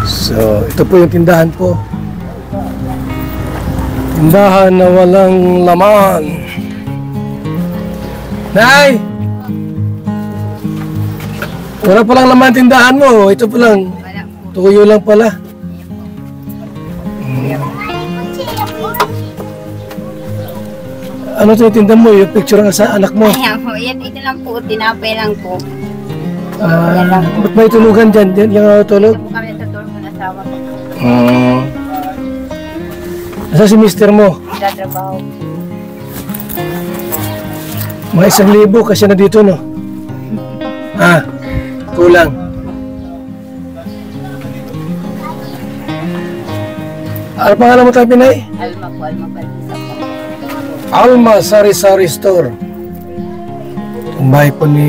So, ito po yung tindahan po. Tindahan na walang laman. Nay! Wala palang laman tindahan mo. Ito pa lang. Tuyo lang pala. Ano ito yung tindahan mo? Yung picture nga sa anak mo. Ayan po. Yan, ito lang po. Tinapay lang po. Ba't may tulugan dyan? Yung tulog? Ito po kami natutulog ng asawa ko. Asa si mister mo? Nagtatrabaho. Mga 1,000 kasi na dito, no? Kulang. Ano pangalan mo tayo, Pinay? Alma po. Alma Balisa po. Alma Sari-Sari Store. Ang bahay po ni,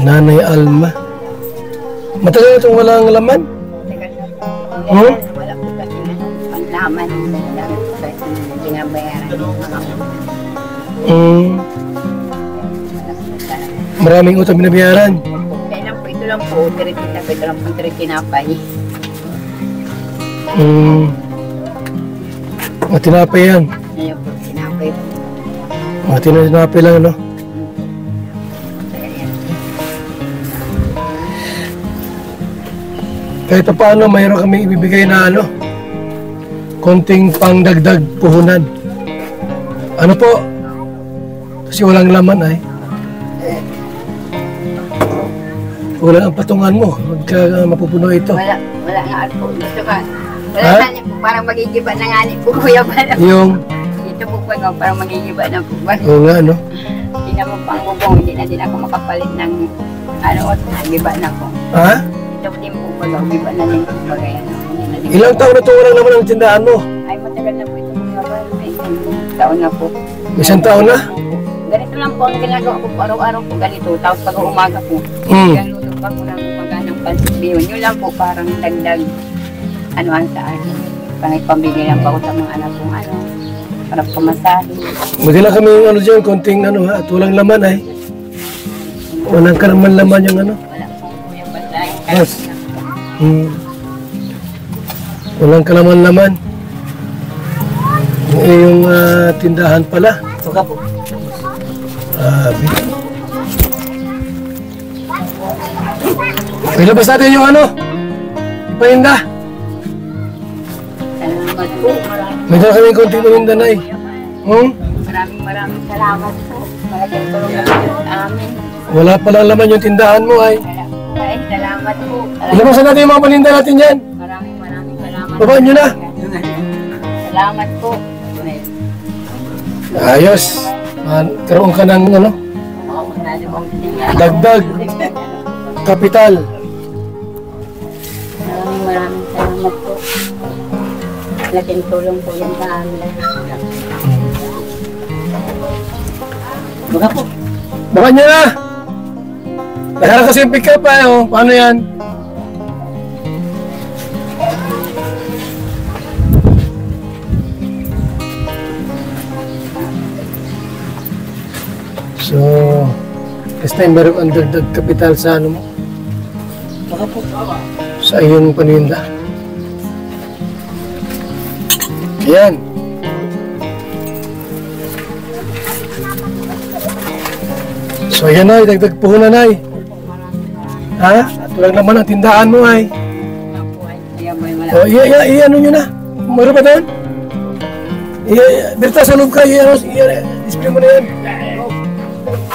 Nanay Alma. Matagal na itong walang laman? Tagal na po. Wala po kasi panglaman. Wala po kasi binabayaran ng mga Maraming utang binabayaran. kaya lang po. Ito lang po. Ito lang po. Tinapay. Mga tinapay yan. Ngayon po. Tinapay po. Mga tinapay lang, no? Kahit pa paano, mayroon kami ibibigay na konting pangdagdag puhunan. Ano po? Kasi walang laman ay. Walang ang patungan mo. Magka mapupuno ito. Wala nga po. Gusto ka. Wala nga po. Parang magigiba na nga po. Kuya ba na? Yung? Ito po po nga. Parang magigiba na po. Oo nga, no? Hindi na po pang bubong. Hindi na din ako makapalit ng giba na po. Ha? Ito din po po. Giba na din po. Bagay Ilang taon na ito walang laman ang tindahan mo? Ay matagal na po ito mga ba. May taon na po. Isang taon na? Ganito lang po ang ginagawa ko po. Araw-araw po ganito. Tapos pag umaga po. Luto pa po ng umaga ng pansibiyon. Yun lang po parang dagdag sa akin. Pangipambigay lang po ako sa mga anak kong para pamasahe. Magdala kami yung dyan, konting at walang laman ay. Walang laman yung Wala po yung batay. Yes. Walang kalaman-laman. Yung tindahan pala. Suka po. Ilabas natin yung ipahinda. Salamat po. May dala kami konting pahinda na eh. Maraming salamat po. Malaking tulong po sa amin. Wala palang laman yung tindahan mo ay. Ay, salamat po. Ilabasan natin yung mga paninda natin yan. Maraming salamat. Babaan nyo na. Salamat po. Ayos. Karoon ka ng dagdag kapital. Maraming salamat po. Laking tulong po yan sa amin. Baka po. Baka nyo na. Naharap kasi yung pick-up ay. Paano yan? So, this time meron ang dagdag kapital sa mo? Baka po. Sa iyong paninda. Ayan. So, ayan ay, dagdag puhunan ay. Ha? At walang naman ang tindahan mo ay. O, ano nyo na? Meron ba doon? Berta, sa loob ka, display mo na yan.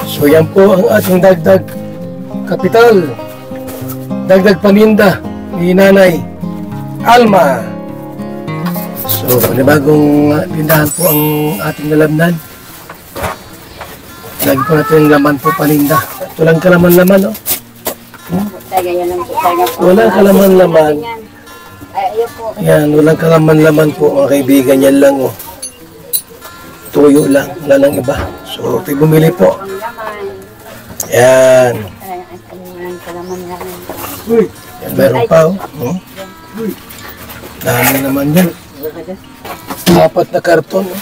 So, yan po ang ating dagdag kapital. Dagdag paninda ni Nanay Alma. So, panibagong tindahan po ang ating nalamnan. Lagi po natin laman po paninda. Walang kalaman-laman, no? Walang kalaman-laman. Ayan, walang kalaman-laman po mga kaibigan. Yan lang, oh. Tuyo lang, wala lang iba. So, tayo bumili po. Ayan. Yan, meron pa, oh. Dami naman yan. 4 na karton, oh.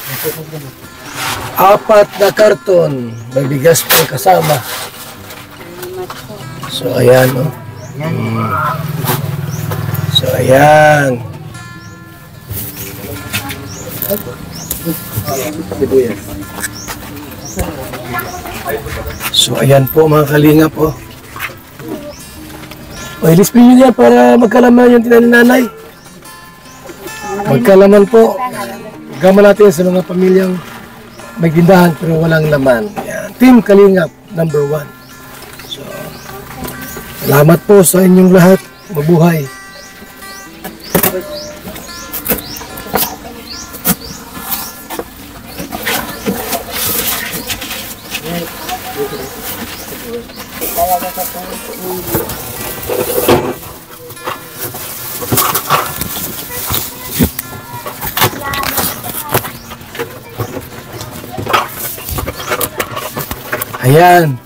4 na karton. May bigas pa kasama. So, ayan, oh. So, ayan. So, ayan po mga kalinga po. O, ilispin nyo yan para magkalaman yung tinan ni nanay. Magkalaman po. Gama natin sa mga pamilyang may tindahan pero walang laman. Ayan. Team Kalingap, number 1. So, salamat po sa inyong lahat. Mabuhay. Ayan.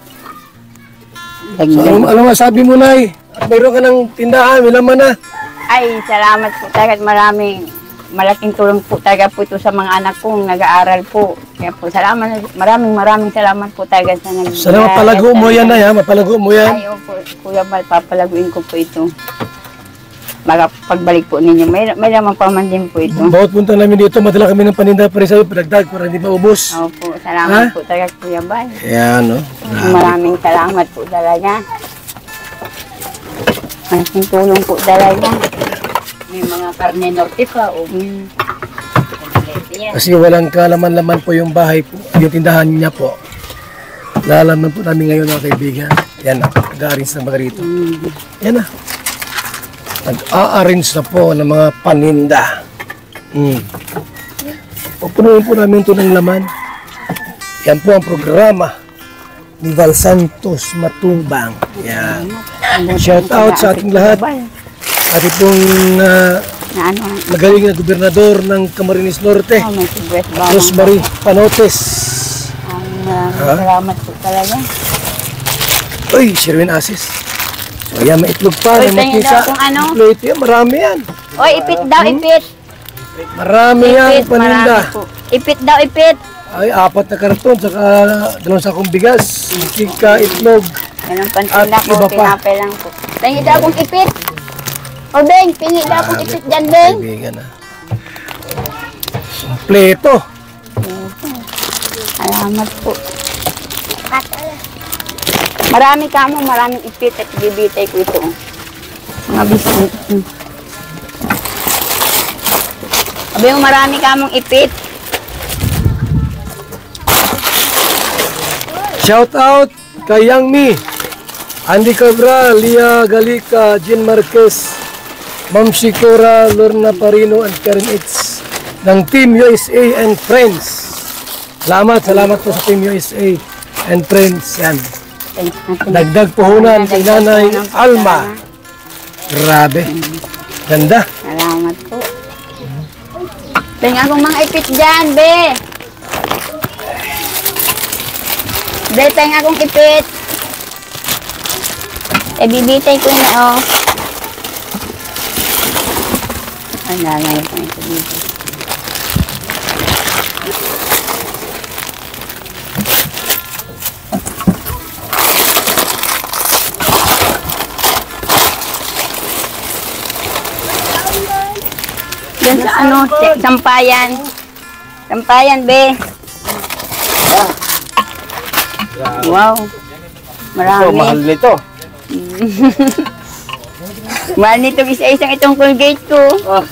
So, ano masabi mo, Nay? At mayroon ka ng tindahan, may laman na. Ay, salamat po talaga at malaking tulong po talaga po ito sa mga anak kong nag-aaral po. Kaya po maraming salamat po talaga sa nag-aaral. Sana mapalago mo yan, Nay, ha? Mapalago mo yan. Ay, opo, Kuya Bal, papalaguin ko po ito. Pagbalik po ninyo, may naman pa man din po ito. Bawat punta namin dito, madala kami ng paninda para sa'yo, pinagdag para hindi maubos. Opo, salamat po talaga Kuya Bal. Ayan, no? Maraming salamat po talaga. Malaking tulong po talaga. May mga karne norte pa o Kasi walang kalaman-laman po yung bahay po, yung tindahan niya po. Lalaman po namin ngayon mga kaibigan. Yan na, nag-a-arrange na mga rito. Yan na. Nag-a-arrange na po ng mga paninda. Pupunuin po namin ito ng laman. Yan po ang programa ni Val Santos Matubang. Yan. Shout out sa ating lahat. At itong magaling na gobernador ng Camarines Norte, Rosemary Panotes. Salamat po talaga. Uy, Sherwin Asis. So yan, may itlog pa. Uy, tingin daw kung ano. Itlog yan, marami yan. Oy, ipit daw, ipit. Marami yan, paninda. Ipit daw, ipit. Ay, 4 na karton, saka 2 sakong bigas, chika, itlog. Yan ang pantinda ko, tinapay lang po. Tingin daw kung ipit. O, Beng, pingi daw kung ipit dyan, Beng. Kaibigan na. Kompleto. Salamat po. Maraming ipit at bibitay ko ito. Mga biskuit. Sabi mo, marami kamong ipit. Shout out kay Yang Mi, Andy Cabral, Lia Galica, Jean Marquez, Ma'am Sikora, Lorna Parino, and Karen H. ng Team USA and Friends. Salamat po sa Team USA and Friends. Yan. Dagdag puhunan kay Nanay Alma. Grabe. Ganda. Salamat po. Tingnan akong mga ipit dyan, Be. Be, tingnan akong ipit. Bibitay ko na, oh. Ang lalay ko ito dito. Yan sa ano, sampayan. Sampayan, Be. Wow. Marami. Mahal nito. Mahal nito isa-isang itong Colgate ko.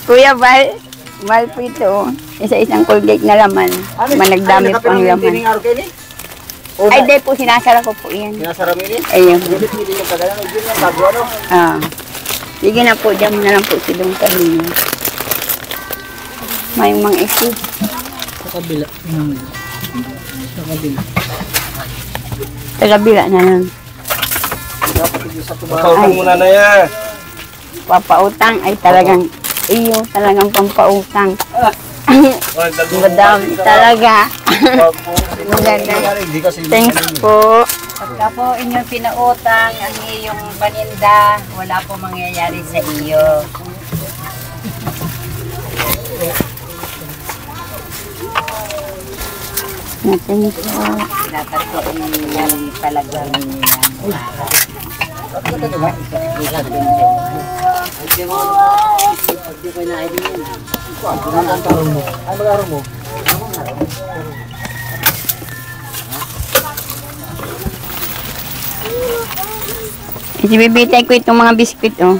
Kuya Val, mahal po ito. Isa-isang Colgate na laman. Managdami po ang laman. Ay, di po, sinasara ko po yan. Sinasara mo yun? Ayun. Hindi yung kagalan. Hindi yung bago ano? Sige na po, dyan mo na lang po si Dong Carlino. May mga isi. Sa kabila. Sa kabila. Sa kabila na lang. Pautang muna na yan. Papautang ay talagang iyo, talagang pampautang. Madami talaga. Thanks po. Pagka po inyong pinautang ang iyong paninda, wala po mangyayari sa iyo. Natin po. Dapat po yan talagang Ibibitay ko itong mga biskuit, oh.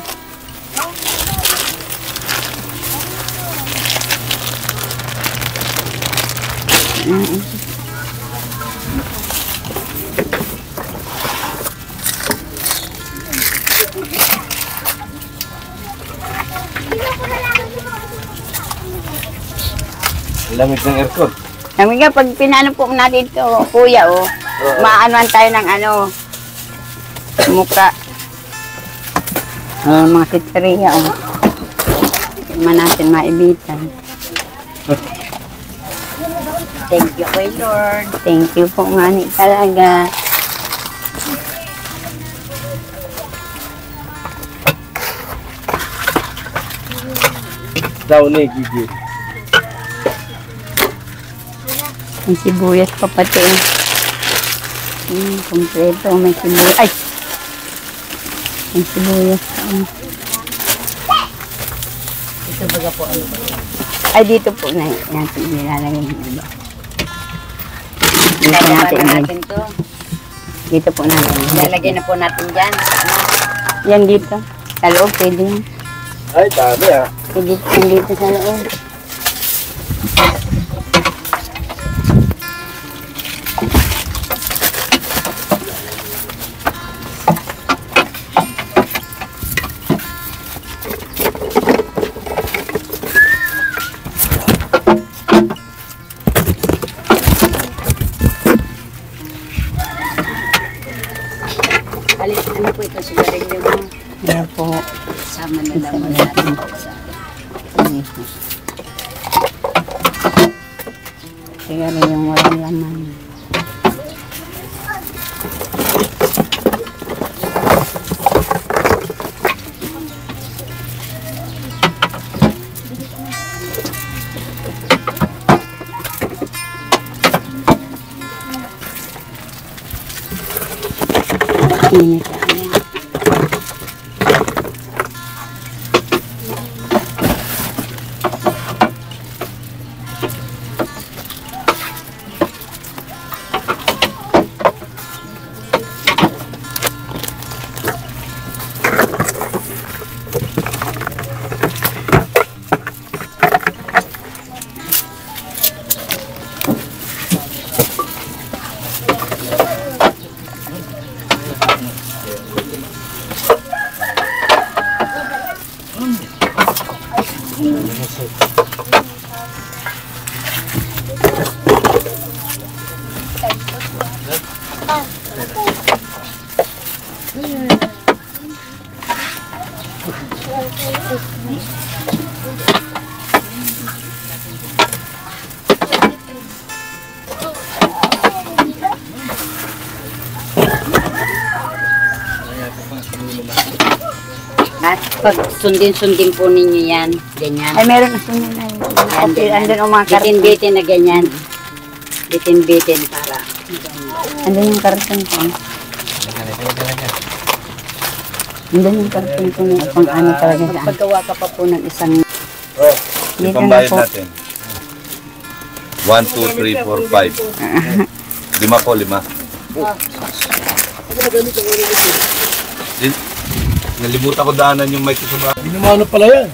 Lamig ng aircon. Sabi nga, pag pinano po natin ito, kuya, oh, maanoan tayo ng ano, muka. Mga sitsariya, oh. Hindi natin maibitan. Thank you, kay Lord. Thank you po nga ni talaga. Daw ni Gigi. May sibuyas pa pati, eh. Kompleto, may sibuyas. Ay! May sibuyas pa, oh. Ito baga po ano ba? Ay, dito po na natin nilalagay ng iba. Dito natin to. Dito po natin. Lalagay na po natin dyan. Yan dito. Sa loob, pwede yan. Ay, dami ah. Pwede yan dito sa loob. Ano po ito? Sigarilyo mo. Yan po. Sama na lang mo natin sa... Siguro yung walang laman. Init lang yan. At pag sundin-sundin po ninyo yan. Ganyan. Ay, meron na sunod na yun. Okay, andun ang mga karton. Bitin-bitin na ganyan. Bitin-bitin para. Andun yung karton ko. Andun yung karton ko na pang ano talaga sa akin. Paggawa ka pa po ng isang... Dito Yung na pambayad po. natin. 1, 2, 3, 4, 5. 5 po, 5. Nalimutan ko daanan yung mic ko sa bahay. Binumano pala yan.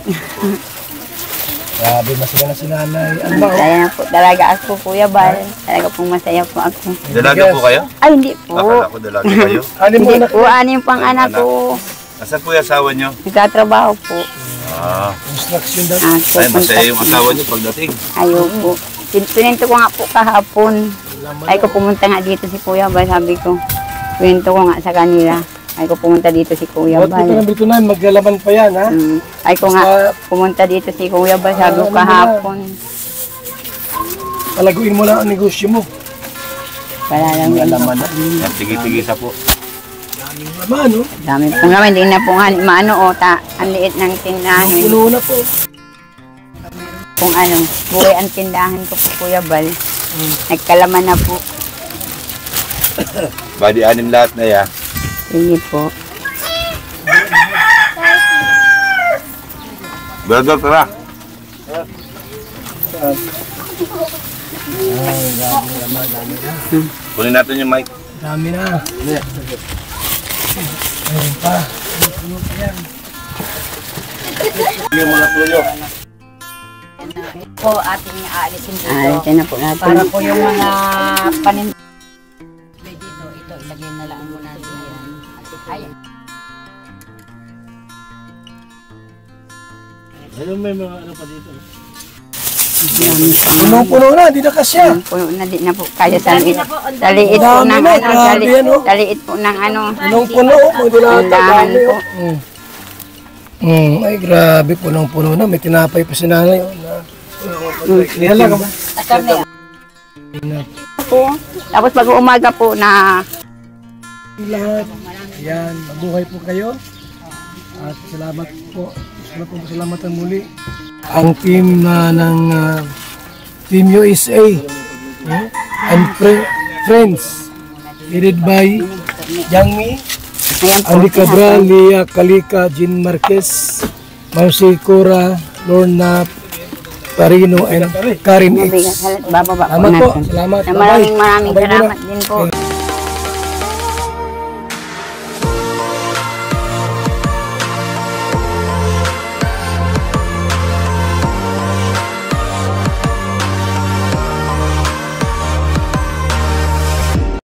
Grabe, masaya na si nanay. Ano ba? Masaya na po. Talaga ako, Kuya Bal. Talaga pong masaya po ako. Dalaga po kayo? Ay, hindi po. Akala ko dalaga kayo. Ano mo Hindi na? po. Ano yung pang anak ko? Nasaan po yung asawa nyo? Nagtatrabaho po. Ah, Construction daw. ay masaya yung asawa nyo pagdating. Ayaw po. Pinento ko nga po kahapon. Ay ko pumunta nga dito si Kuya Bal. Sabi ko, pinento ko nga sa kanila. Ay ko pumunta dito si Kuya Ba't Bal. ito na dito na, maglalaman pa yan ha? Ay ko nga pumunta dito si Kuya Bal. Sabi ko kahapon. Palaguin mo lang ang negosyo mo. Wala lang yun. Yan, tigi-tigisa po. Daming laman, no? Dami po naman. Hindi na po nga maano o ang liit ng tindahan. Puno na po. Kung ano, buhay ang tindahan ko po, Kuya Bal. Nagkalaman na po. Bali, anim lahat na ya. Sige po. Brother, tara. Kunin natin yung mic. Dami na. Ayun pa. Yung mga tuyo. Po ating aalisin dito. Ito na po natin. Para po yung mga paninda. Dito, ito, ilagay na lang muna natin yan. Ay, Punong-puno na, di na kasya. Puno na di na po kaya sa liit. Sa liit po Dami ng na, ano. grabe yan, oh. Sa liit po ng ano. Punong-puno, pwede na ata. Tindahan Dami, po. Ay, grabe, punong-puno na. May tinapay pa si nanay. Nihala ka ba? asar na yan. Po. Tapos pag umaga po na Lahat. Yan, mabuhay po kayo. At salamat po. Salamat muli. Ang team ng Team USA and Friends, headed by Yangmi, ayan po. Andy Cabral, Lia Calica, Jean Marquez, Marcy Cora, Lorna Parino, and Karin Mabigat. X. Bababa po Salamat po. natin. Salamat. Maraming Bye-bye. Bye-bye muna. salamat din po.